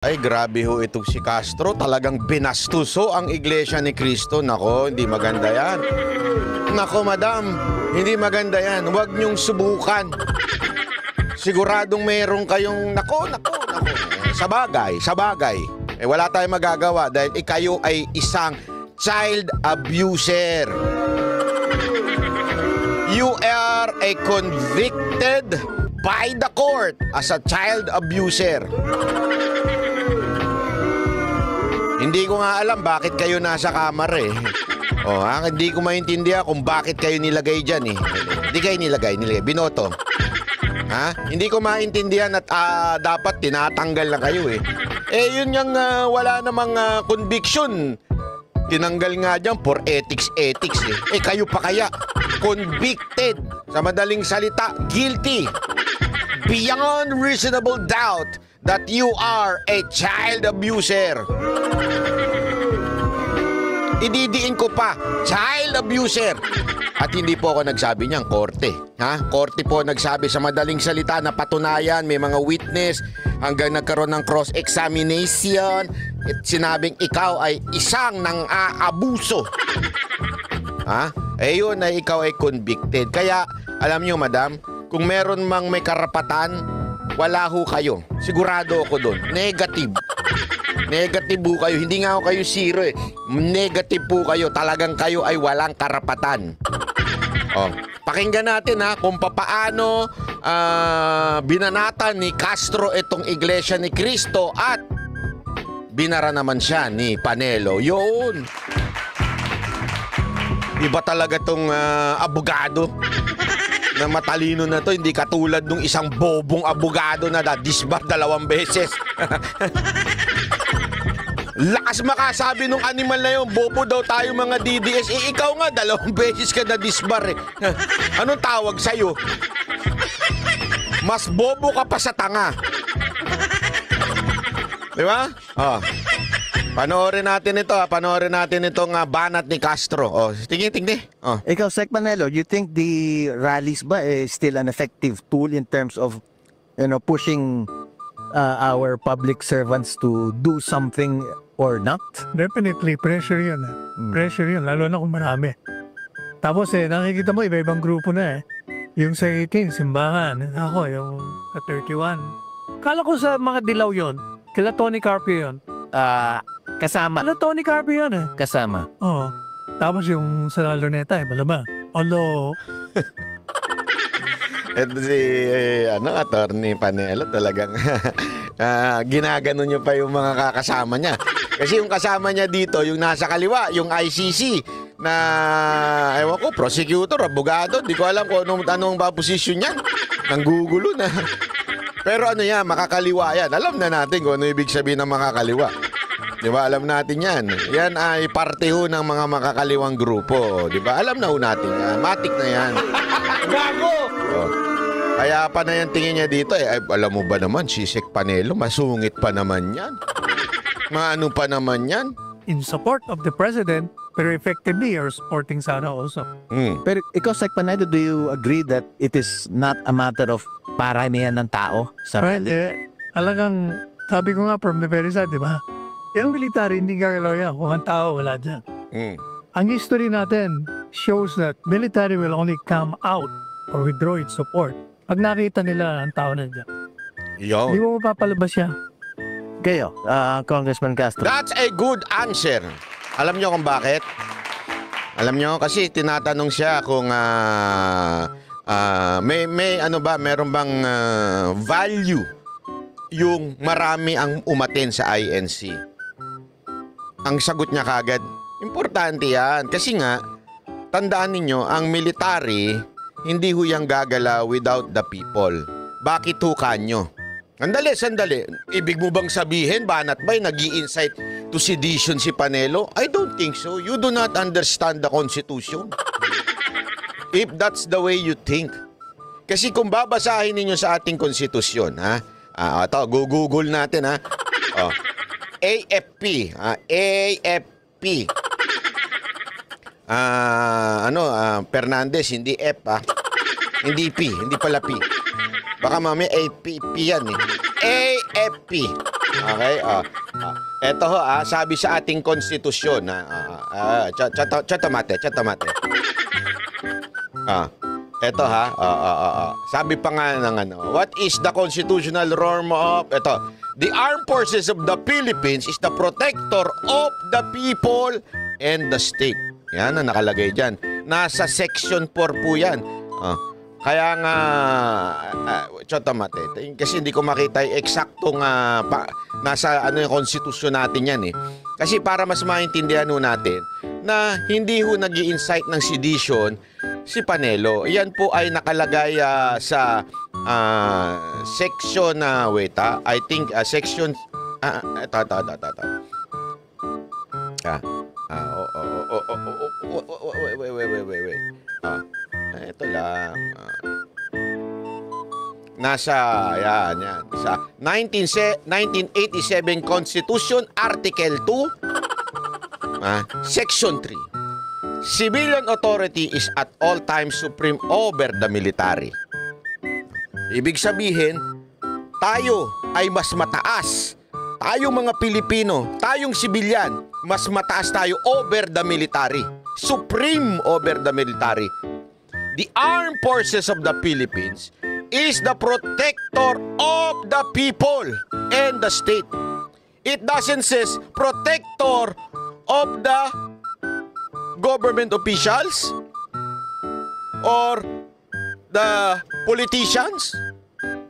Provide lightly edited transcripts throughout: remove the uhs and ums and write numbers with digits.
Ay, grabe ho itong si Castro. Talagang binastuso ang Iglesia ni Cristo. Nako, hindi maganda yan. Nako, madam, hindi maganda yan. Huwag niyong subukan. Siguradong meron kayong, nako. Sa bagay. Eh, wala tayong magagawa dahil kayo ay isang child abuser. You are a convicted by the court as a child abuser. Hindi ko nga alam bakit kayo nasa kamar eh. Hindi ko maintindihan kung bakit kayo nilagay dyan eh. Hindi kayo nilagay. Binoto. Hindi ko maintindihan at dapat tinatanggal na kayo eh. Yun yung wala namang conviction. Tinanggal nga dyan for ethics eh. Kayo pa kaya convicted. Sa madaling salita, guilty. Beyond reasonable doubt that you are a child abuser. Ididiin ko pa, child abuser. At hindi po ako nagsabi niyan, korte. Korte po nagsabi sa madaling salita na patunayan, may mga witness, hanggang nagkaroon ng cross-examination at sinabing ikaw ay isang nang-aabuso. Yun ay ikaw ay convicted. Kaya, alam niyo madam, kung meron mang may karapatan, wala ho kayo. Sigurado ako doon. Negative. Negative po kayo. Hindi nga ako kayo zero eh. Negative po kayo. Talagang kayo ay walang karapatan. Pakinggan natin kung papaano binanatan ni Castro itong Iglesia ni Cristo at binara naman siya ni Panelo. Yun. Iba talaga tong abogado na matalino na to, hindi katulad nung isang bobong abogado na disbar 2 beses. Lakas makasabi nung animal na yun, bobo daw tayo mga DDS. Ikaw nga, 2 beses ka na disbar eh. Anong tawag sa'yo? Mas bobo ka pa sa tanga. Di ba? Panoorin natin ito. Panoorin natin itong banat ni Castro. Tingin. Ikaw, Sec Manelo, you think the rallies ba is still an effective tool in terms of, pushing our public servants to do something or not? Definitely, pressure yun. Pressure yun, lalo na kung marami. Tapos nakikita mo, iba-ibang grupo na eh. Yung sa 18, simbahan. Ako, yung sa 31. Kala ko sa mga dilaw yun. Kila Tony Carpio yun. Kasama. Kila Tony Carpio yun eh. Kasama. Oo. Tapos yung sa Luneta, malaba. Alo. Ito si, attorney Panelo talagang ginagano niyo pa yung mga kakasama niya. Kasi yung kasama niya dito, yung nasa kaliwa, yung ICC na, ewan ko, prosecutor, abogado, di ko alam kung anong posisyon niyan. Nanggugulo na. Pero makakaliwa yan. Alam na natin kung ano ibig sabihin ng makakaliwa. Di ba? Alam natin yan. Yan ay parte ho ng mga makakaliwang grupo. Di ba? Alam na ho natin yan. Matik na yan. Gago! Kaya pa na yan tingin niya dito eh. Ay, alam mo ba naman, si Sec Panelo, masungit pa naman yan. Maano pa naman yan? In support of the president, pero effectively, you're supporting Sara also. Pero ikaw, Sec Panelo, do you agree that it is not a matter of paramihan ng tao sa rally? Alagang, sabi ko nga from the very start, di ba? Yung military, hindi gagalaw yan. Kung ang tao, wala dyan. Ang history natin shows that military will only come out or withdraw its support pag nakita nila ang tao na dyan. Hindi mo mapapalabas siya. Kayo, Congressman Castro. That's a good answer. Alam niyo kung bakit? Alam niyo kasi tinatanong siya kung meron bang value yung marami ang umaten sa INC. Ang sagot niya kagad, importante yan. Kasi nga, tandaan ninyo, ang military, hindi ho yang gagalaw without the people. Bakit ho kanyo? Sandali. Ibig mo bang sabihin, banat ba'y nag-i-incite to sedition si Panelo? I don't think so. You do not understand the Constitution. If that's the way you think. Kasi kung babasahin ninyo sa ating konstitusyon, ito, Google natin, AFP. AFP. Fernandez, hindi F, Hindi P, hindi pala P. Baka mamaya AFP yan eh. AFP. Okay? Eto ho, sabi sa ating konstitusyon, chatomate. Eto ha, sabi pa nga ng what is the constitutional norm of, the armed forces of the Philippines is the protector of the people and the state. Yan ang nakalagay dyan. Nasa section 4 po yan. Kaya nga, chatomate, kasi hindi ko makita yung eksaktong nasa yung konstitusyon natin yan eh. Kasi para mas maintindihan ho natin na hindi ho nag-i-incite ng sedition si Panelo. Yan po ay nakalagay sa section I think section wait. Ito lang. Nasa yan sa 1987 Constitution Article 2 Section 3. Civilian authority is at all times supreme over the military. Ibig sabihin, tayo ay mas mataas. Tayong mga Pilipino, tayong sibilyan, mas mataas tayo over the military. Supreme over the military. The armed forces of the Philippines is the protector of the people and the state. It doesn't says protector of the government officials or the politicians.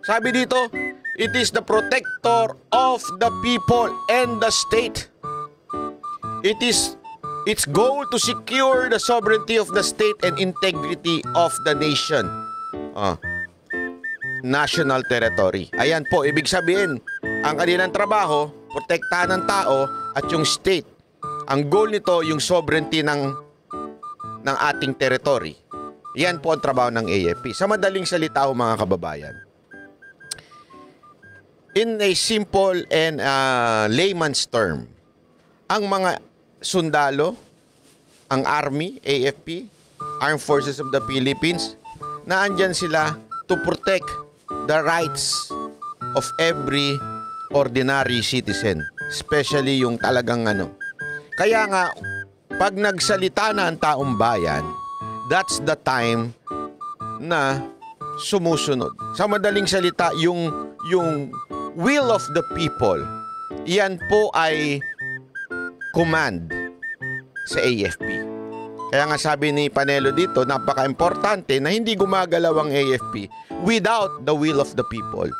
Sabi dito, it is the protector of the people and the state. It is its goal to secure the sovereignty of the state and integrity of the nation. National territory. Ayan po, ibig sabihin, ang kanilang trabaho, protektahan ng tao at yung state. Ang goal nito, yung sovereignty ng ating territory. Yan po ang trabaho ng AFP. Sa madaling salita ho, mga kababayan, in a simple and layman's term, ang mga sundalo, ang Army, AFP, Armed Forces of the Philippines, na andyan sila to protect the rights of every ordinary citizen, especially yung talagang Kaya nga, pag nagsalita na ang taong bayan, that's the time na sumusunod. Sa madaling salita, yung will of the people, yan po ay command sa AFP. Kaya nga sabi ni Panelo dito, napaka-importante na hindi gumagalaw ang AFP without the will of the people.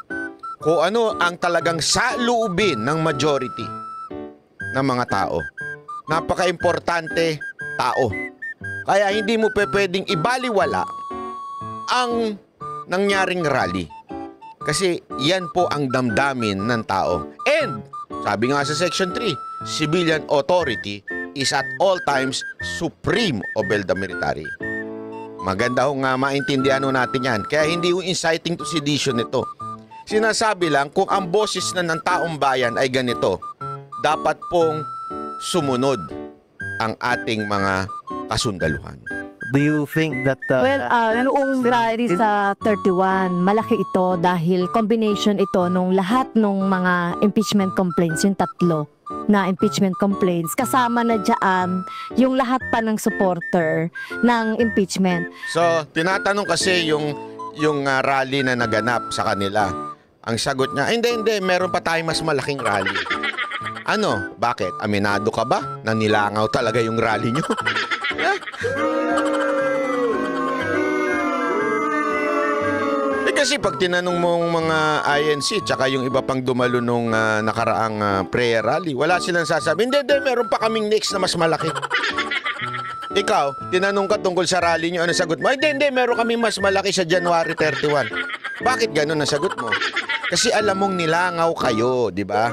Kung ano ang talagang saloobin ng majority ng mga tao. Napaka-importante, tao. Kaya hindi mo pwedeng ibaliwala ang nangyaring rally. Kasi yan po ang damdamin ng tao. And, sabi nga sa Section 3, civilian authority is at all times supreme over the military. Maganda ho nga maintindihan ho natin yan. Kaya hindi ho inciting to sedition ito. Sinasabi lang kung ang boses na ng taong bayan ay ganito, dapat pong sumunod ang ating mga kasundaluhan. Do you think that noong rally sa 31, malaki ito dahil combination ito nung lahat ng mga impeachment complaints, yung tatlo na impeachment complaints, kasama na dyan yung lahat pa ng supporter ng impeachment. So, tinatanong kasi yung rally na naganap sa kanila. Ang sagot niya, hindi, meron pa tayong mas malaking rally. Ano? Bakit? Aminado ka ba na nilangaw talaga yung rally nyo? Kasi pag tinanong mo mga INC tsaka yung iba pang dumalo nung nakaraang prayer rally, wala silang sasabi, hindi, meron pa kaming next na mas malaki. Ikaw, tinanong ka tungkol sa rally nyo, ano sagot mo? Hindi, meron kaming mas malaki sa January 31. Bakit ganun ang sagot mo? Kasi alam mong nilangaw kayo, di ba?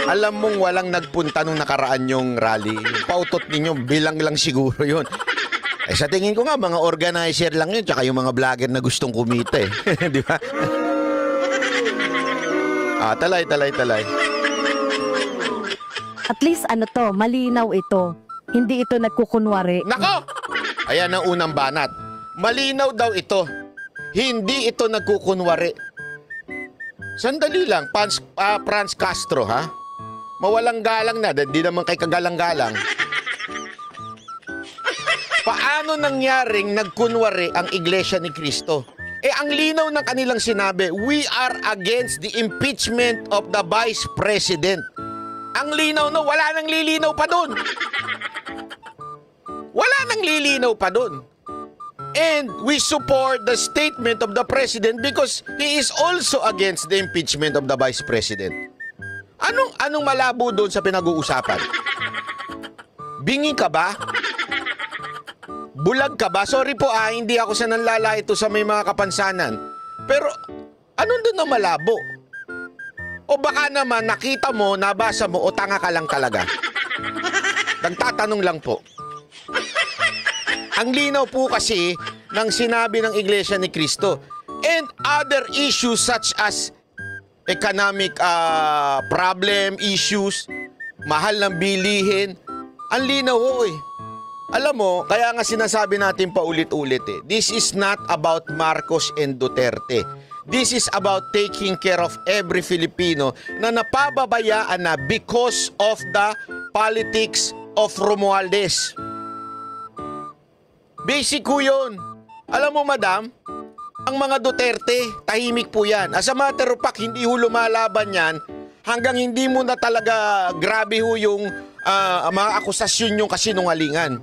Alam mong walang nagpunta nung nakaraan yung rally. Yung pautot ninyo, bilang lang siguro yun. Sa tingin ko nga, mga organizer lang yun, tsaka yung mga vlogger na gustong kumita eh. Di ba? Talay. At least malinaw ito. Hindi ito nagkukunwari. Nako! Ayan ang unang banat. Malinaw daw ito. Hindi ito nagkukunwari. Sandali lang, Franz Castro, ha? Mawalang galang na, di naman kay kagalang-galang. Paano nangyaring nagkunwari ang Iglesia ni Cristo? Ang linaw ng kanilang sinabi, we are against the impeachment of the Vice President. Ang linaw na, wala nang lilinaw pa doon. Wala nang lilinaw pa doon. And we support the statement of the President because he is also against the impeachment of the Vice President. Anong malabo doon sa pinag-uusapan? Bingi ka ba? Bulag ka ba? Sorry po hindi ako sa nanlala ito sa may mga kapansanan. Pero anong doon na malabo? O baka naman nakita mo, nabasa mo o tanga ka lang talaga? Nagtatanong lang po. Ang linaw po kasi ng sinabi ng Iglesia ni Cristo and other issues such as economic problem issues, mahal ng bilihin. Ang linaw ho eh. Alam mo, kaya nga sinasabi natin paulit-ulit this is not about Marcos and Duterte. This is about taking care of every Filipino na napababayaan na because of the politics of Romualdez. Basic ko yun. Alam mo, madam, ang mga Duterte, tahimik po yan. As a matter of fact, hindi ho lumalaban yan hanggang hindi mo na talaga grabe ho yung mga akusasyon yung kasinungalingan.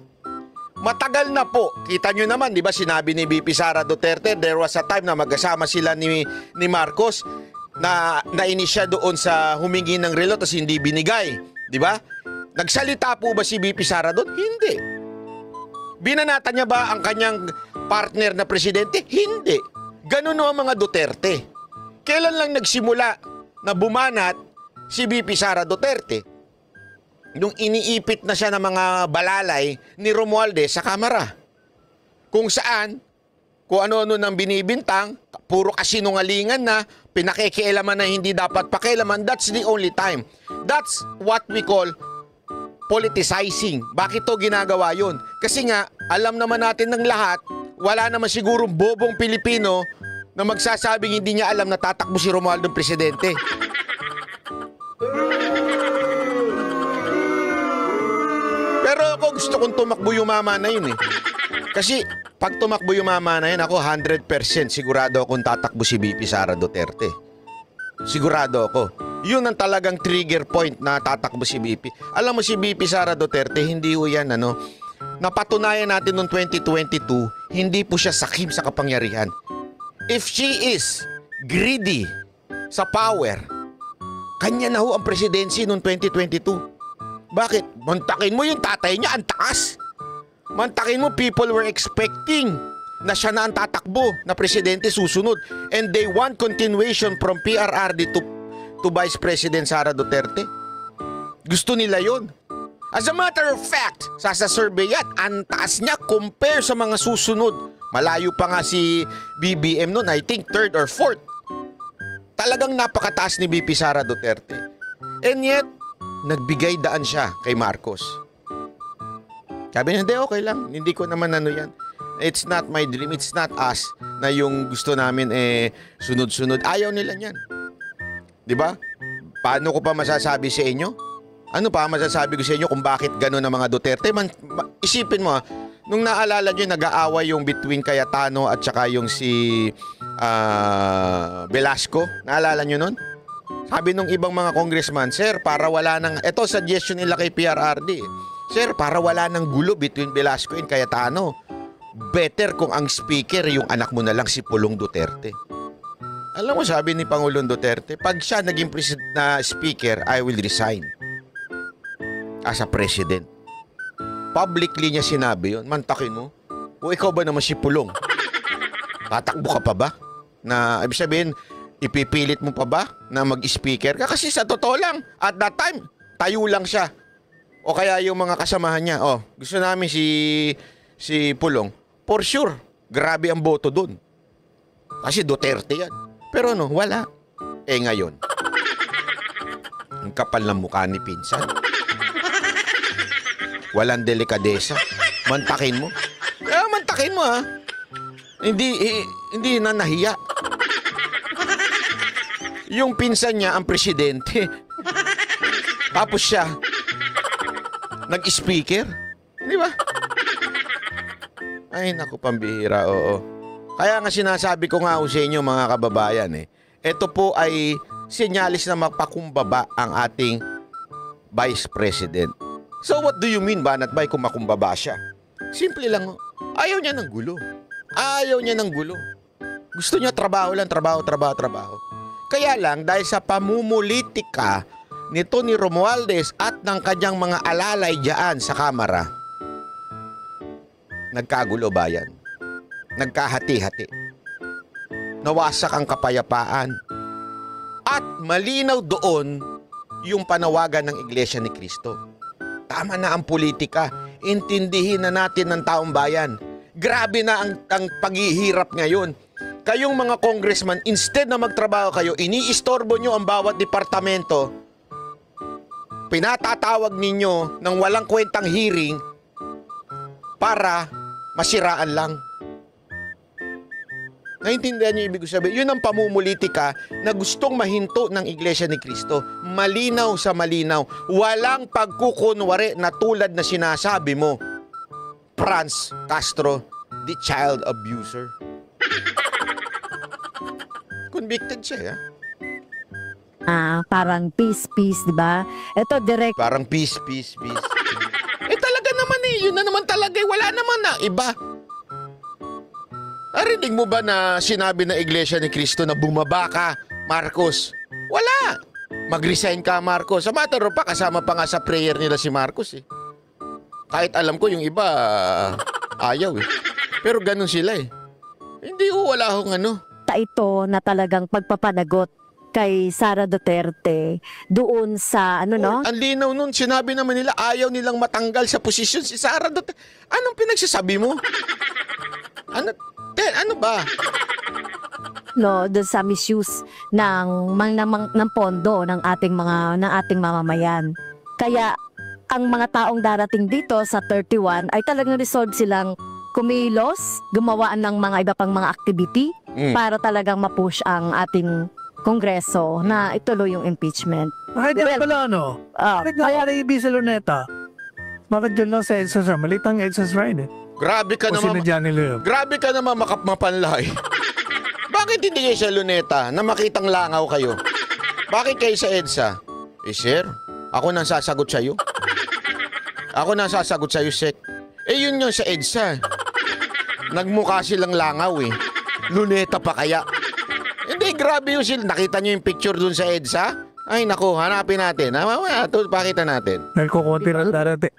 Matagal na po. Kita nyo naman, di ba, sinabi ni VP Sara Duterte, there was a time na magkasama sila ni Marcos na nainis siya doon sa humingi ng relo tapos hindi binigay. Di ba? Nagsalita po ba si VP Sara doon? Hindi. Binanata niya ba ang kanyang partner na presidente? Hindi. Ganun ang mga Duterte. Kailan lang nagsimula na bumanat si VP Sara Duterte? Nung iniipit na siya ng mga balalay ni Romualdez sa kamera. Kung saan, kung ano-ano nang binibintang, puro kasinungalingan na, pinakikialaman na hindi dapat pakialaman, that's the only time. That's what we call politicizing. Bakit to ginagawa yun? Kasi nga, alam naman natin ng lahat, wala naman siguro bobong Pilipino na magsasabing hindi niya alam na tatakbo si Romualdez presidente. Pero ako gusto kong tumakbo yung mama na yun eh. Kasi pag tumakbo yung mama na yun, ako 100% sigurado akong tatakbo si VP Sara Duterte. Sigurado ako. Yun ang talagang trigger point na tatakbo si VP. Alam mo si VP Sara Duterte, hindi ho yan napatunayan natin noong 2022, hindi po siya sakim sa kapangyarihan. If she is greedy sa power, kanya na ho ang presidency noong 2022. Bakit? Mantakin mo yung tatay niya, ang taas. Mantakin mo, people were expecting na siya na ang tatakbo na presidente susunod. And they want continuation from PRRD to Vice President Sara Duterte. Gusto nila yon. As a matter of fact, sa survey yan, ang taas niya compare sa mga susunod. Malayo pa nga si BBM noon, I think 3rd or 4th. Talagang napakataas ni VP Sara Duterte. And yet, nagbigay daan siya kay Marcos. Sabi niya, hindi, okay lang. Hindi ko naman yan. It's not my dream. It's not us na yung gusto namin sunod-sunod. Ayaw nila niyan. Di ba? Paano ko pa masasabi sa inyo? Ano pa masasabi ko sa inyo kung bakit gano'n ang mga Duterte? Isipin mo, nung naalala nyo, nag-aaway yung between Cayetano at saka yung si Velasco. Naalala nyo nun? Sabi nung ibang mga congressman, sir, para wala nang, eto suggestion nila kay PRRD, sir, para wala nang gulo between Velasco and Cayetano, better kung ang speaker yung anak mo na lang si Pulong Duterte. Alam mo, sabi ni Pangulong Duterte, pag siya naging na speaker, I will resign as a president. Publicly niya sinabi yun. Mantakin mo. O ikaw ba naman si Pulong? Tatakbo ka pa ba? Na, ibig sabihin, ipipilit mo pa ba na mag-speaker ka? Kasi sa totoo lang, at that time, tayo lang siya. O kaya yung mga kasamahan niya, gusto namin si Pulong. For sure, grabe ang boto dun. Kasi Duterte yan. Pero wala. Ngayon, ang kapal ng mukha ni pinsan. Walang delikadesa. Mantakin mo. Mantakin mo Hindi na nahiya. Yung pinsan niya ang presidente. Tapos siya, nag-speaker. Di ba? Ay, naku, pambihira, oo. Kaya nga sinasabi ko nga sa inyo mga kababayan ito po ay sinyalis na mapakumbaba ang ating Vice President. So what do you mean, Banat Bay, kung makumbaba siya? Simple lang. Ayaw niya ng gulo. Ayaw niya ng gulo. Gusto niya trabaho lang, trabaho. Kaya lang, dahil sa pamumulitika nito ni Romualdez at ng kanyang mga alalay dyan sa Kamara, nagkagulo bayan. Nagkahati-hati. Nawasak ang kapayapaan. At malinaw doon yung panawagan ng Iglesia ni Cristo. Tama na ang politika. Intindihin na natin ng taong bayan. Grabe na ang paghihirap ngayon. Kayong mga congressman, instead na magtrabaho kayo, iniistorbo nyo ang bawat departamento, pinatatawag ninyo ng walang kwentang hearing para masiraan lang. Naintindihan niyo ibig sabihin? Yun ang pamumulitika na gustong mahinto ng Iglesia ni Cristo. Malinaw sa malinaw. Walang pagkukunwari na tulad na sinasabi mo, Franz Castro, the child abuser. Convicted siya, Parang peace, di ba? Ito, direct. Parang peace. Talaga naman yun na naman talaga. Wala naman na iba. Narinig mo ba na sinabi na Iglesia ni Cristo na bumaba ka, Marcos? Wala. Mag-resign ka, Marcos. Sa matter of fact, kasama pa nga sa prayer nila si Marcos Kahit alam ko yung iba, ayaw Pero ganun sila Hindi wala akong Ito na talagang pagpapanagot kay Sara Duterte doon sa Ang linaw nun, sinabi naman nila ayaw nilang matanggal sa posisyon si Sara Duterte. Anong pinagsasabi mo? Ano ba? Doon sa misuse ng pondo ng ating mamamayan. Kaya ang mga taong darating dito sa 31 ay talagang resolve silang kumilos, gumawa ng mga iba pang mga activity para talagang ma-push ang ating Kongreso na ituloy yung impeachment. Bakit yan pala Bakit nangyari yung sa Luneta? Bakit dyan lang sa EDSA, sir? Malitang EDSA ride Grabe ka O naman. sinadya nila yun? Grabe ka naman makapmapanlay. Bakit hindi kayo sa Luneta na makitang langaw kayo? Bakit kayo sa EDSA? Sir, ako nang sasagot sa'yo. Sek. Yun yung sa EDSA. Nagmukha silang langaw Luneta pa kaya. Hindi, grabe yung sila. Nakita nyo yung picture dun sa EDSA? Ay, naku, hanapin natin. Pakita natin. Nagkukunti na darating.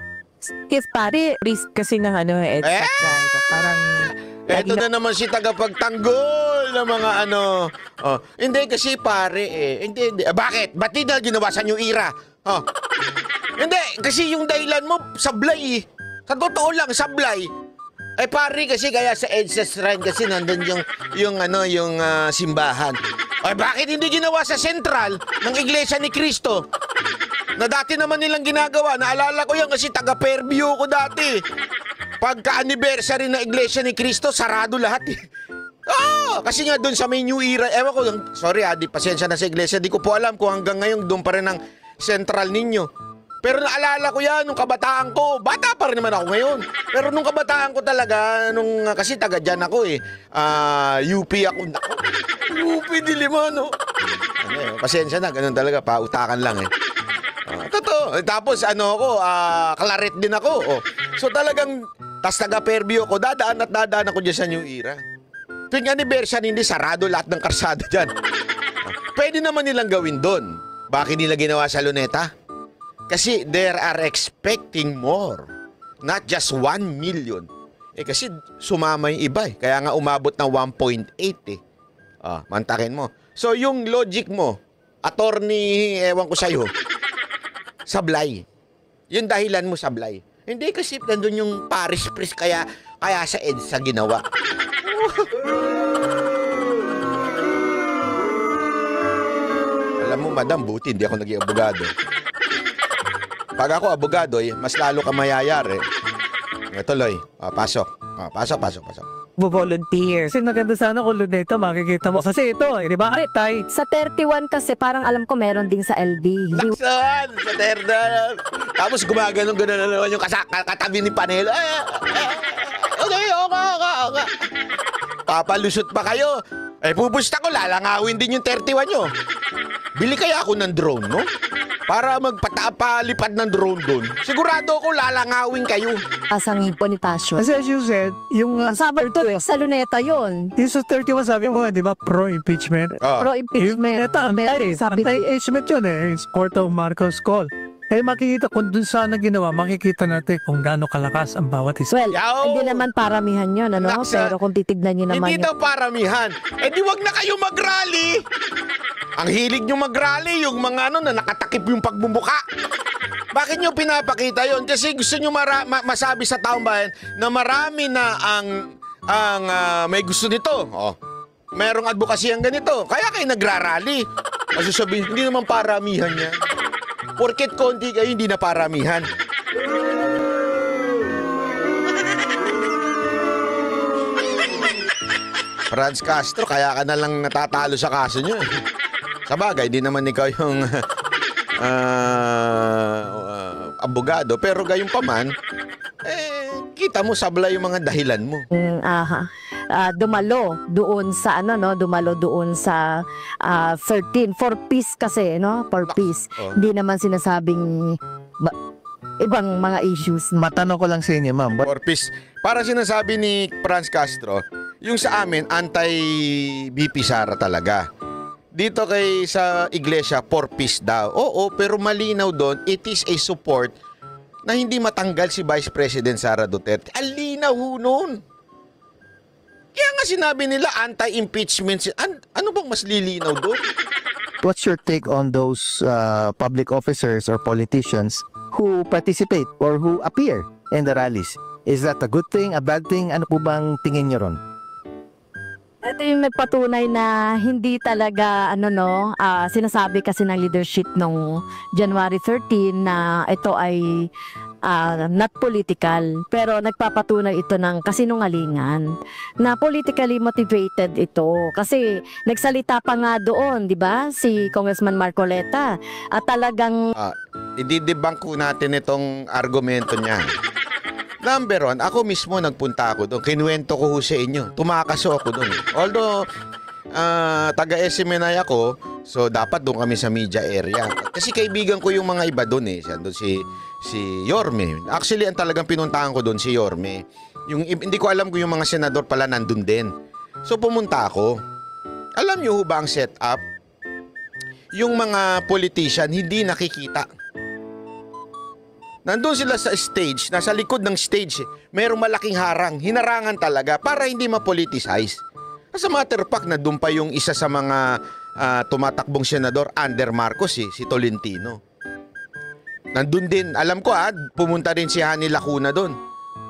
If pare, risk kasi ng EDSA drive. Parang, Eto na naman si tagapagtanggol ng mga Hindi kasi pare Hindi. Bakit? Ba't di na ginawa sa New Era? Hindi, kasi yung dahilan mo, sablay Sa totoo lang, sablay. Pare kasi kaya sa EDSA Shrine kasi nandun yung simbahan. Bakit hindi ginawa sa sentral ng Iglesia ni Cristo? Na dati naman nilang ginagawa. Naalala ko yan kasi taga-Fairview ko dati. Pagka-anniversary na Iglesia ni Cristo, sarado lahat kasi nga doon sa may New Era, ewan ko, sorry pasensya na sa Iglesia, di ko po alam kung hanggang ngayon doon pa rin ang sentral ninyo. Pero naalala ko yan, nung kabataan ko, bata pa rin naman ako ngayon. Pero nung kabataan ko talaga, kasi taga dyan ako UP ako. UP Diliman, pasensya na, ganun talaga, pautakan lang Totoo. Tapos Claret din ako. So talagang, taga Fairview ako, dadaan ako dyan sa New Era. Tuwing anniversary, hindi sarado lahat ng karsada dyan. Pwede naman nilang gawin doon. Bakit nila ginawa sa Luneta? Kasi they are expecting more. Not just 1 million. Kasi sumama yung iba Kaya nga umabot ng 1.8 mantakin mo. So yung logic mo, attorney, ewan ko sa'yo, sablay. Yung dahilan mo sablay. Hindi kasi nandun yung parish priest kaya sa EDSA ginawa. Alam mo, madam, buti hindi ako naging abogado. Pag ako abogado, mas lalo ka mayayari. Tuloy. Pasok. nagvo-volunteer. Kasi maganda sana kung Luneta makikita mo. Kasi ito, di ba? Ay, tay. Sa 31 kasi parang alam ko meron din sa LD. Hindi Laksan! Sa terda. Tapos gumaganon-ganon na naman yung katabi ni Panelo. Okay. Papalusot pa kayo. Pupusta ko, lalangawin din yung 31 nyo. Bili kaya ako ng drone, no? Para magpalipad ng drone doon. Sigurado ako lalangawin kayo. Pasang Bonifacio. Kasi as you said, yung Sabi to sa Luneta yun. yung sa 31 sabi mo, di ba, pro-impeachment. Pro-impeachment. Sabi tayo, impeachment yun eh. It's Court of Marcos call. Makikita kung dun sana ginawa, makikita natin kung gaano kalakas ang bawat isa. Well, Yaw! hindi naman paramihan yun, ano? Naksa. Pero kung titignan nyo naman Hindi daw paramihan. Di wag na kayo mag-rally. Ang hilig nyo mag-rally, yung mga na nakatakip yung pagbumuka. Bakit nyo pinapakita yon? Kasi gusto nyo masabi sa taong bayan na marami na ang may gusto nito. Merong advocacy ang ganito. Kaya kayo nagrarally. Kasi sabihin, hindi naman paramihan yan. Porket konti kayo, hindi na paramihan. Franz Castro, kaya ka na lang natatalo sa kaso nyo. Sa bagay, di naman ikaw yung abogado. Pero gayon pa man, kita mo sabla yung mga dahilan mo. dumalo doon sa dumalo doon sa 13 for peace kasi for peace. Hindi naman sinasabing ibang mga issues. Matanong ko lang sa inyo, ma'am. For peace. Para sinasabi ni Franz Castro, yung sa amin anti-BP Sara talaga. Dito sa iglesia for peace daw. Oo, pero malinaw doon, it is a support na hindi matanggal si Vice President Sara Duterte. Alinaw ho noon. Kaya nga sinabi nila anti-impeachment. Ano bang mas lilinaw doon? What's your take on those public officers or politicians who participate or who appear in the rallies? Is that a good thing, a bad thing? Ano po bang tingin niyo ron? Ito yung nagpatunay na hindi talaga sinasabi kasi ng leadership nung January 13 na ito ay not political, pero nagpapatunay ito ng kasinungalingan na politically motivated ito kasi nagsalita pa nga doon, di ba, si Congressman Marcoleta at talagang Ididebunk ko natin itong argumento niya. Number one, ako mismo nagpunta ako doon. Kinuwento ko ho sa inyo. Tumakaso ako doon. Although, taga-SMNI ako, so dapat doon kami sa media area. Kasi kaibigan ko yung mga iba doon eh. Siya doon si Yorme. Actually, ang talagang pinuntahan ko doon si Yorme. Hindi ko alam kung yung mga senador pala nandun din. So pumunta ako. Alam niyo ho ba ang setup? Yung mga politician hindi nakikita. Nandun sila sa stage, nasa likod ng stage, mayroong malaking harang, hinarangan talaga para hindi ma-politicize. As a matter of fact, nandun pa yung isa sa mga tumatakbong senador under Marcos, si Tolentino. Nandun din, alam ko pumunta rin si Hani Lacuna doon.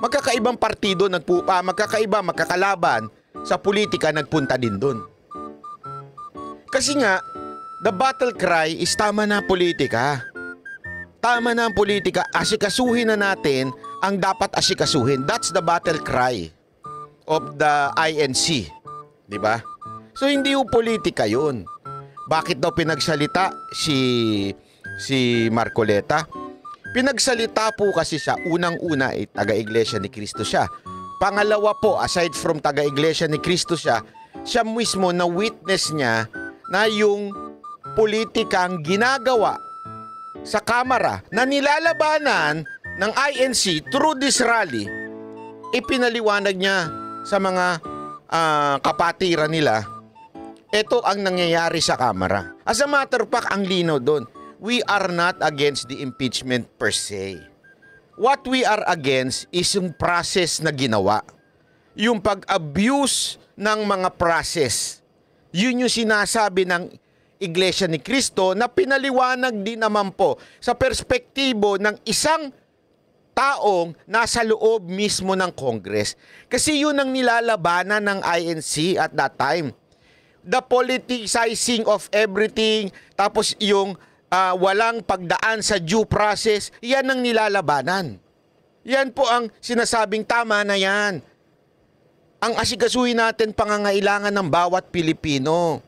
Magkakaibang partido, magkakalaban sa politika nagpunta din doon. Kasi nga, the battle cry is tama na politika. Tama na ang politika, asikasuhin na natin ang dapat asikasuhin. That's the battle cry of the INC. Di ba? So hindi yung politika yun. Bakit daw pinagsalita si Marcoleta? Pinagsalita po kasi siya, unang-una taga-iglesia ni Cristo siya. Pangalawa po, aside from taga-iglesia ni Cristo siya mismo na witness niya na yung politikang ginagawa sa Kamara na nilalabanan ng INC through this rally, ipinaliwanag niya sa mga kapatiran nila, ito ang nangyayari sa Kamara. As a matter of fact, ang linaw doon, we are not against the impeachment per se. What we are against is yung process na ginawa. Yung pag-abuse ng mga process. Yun yung sinasabi ng Iglesia ni Cristo na pinaliwanag din naman po sa perspektibo ng isang taong nasa loob mismo ng Congress. Kasi yun ang nilalabanan ng INC at that time. The politicizing of everything, tapos yung walang pagdaan sa due process, yan ang nilalabanan. Yan po ang sinasabing tama na yan. ang asikasuhin natin pangangailangan ng bawat Pilipino.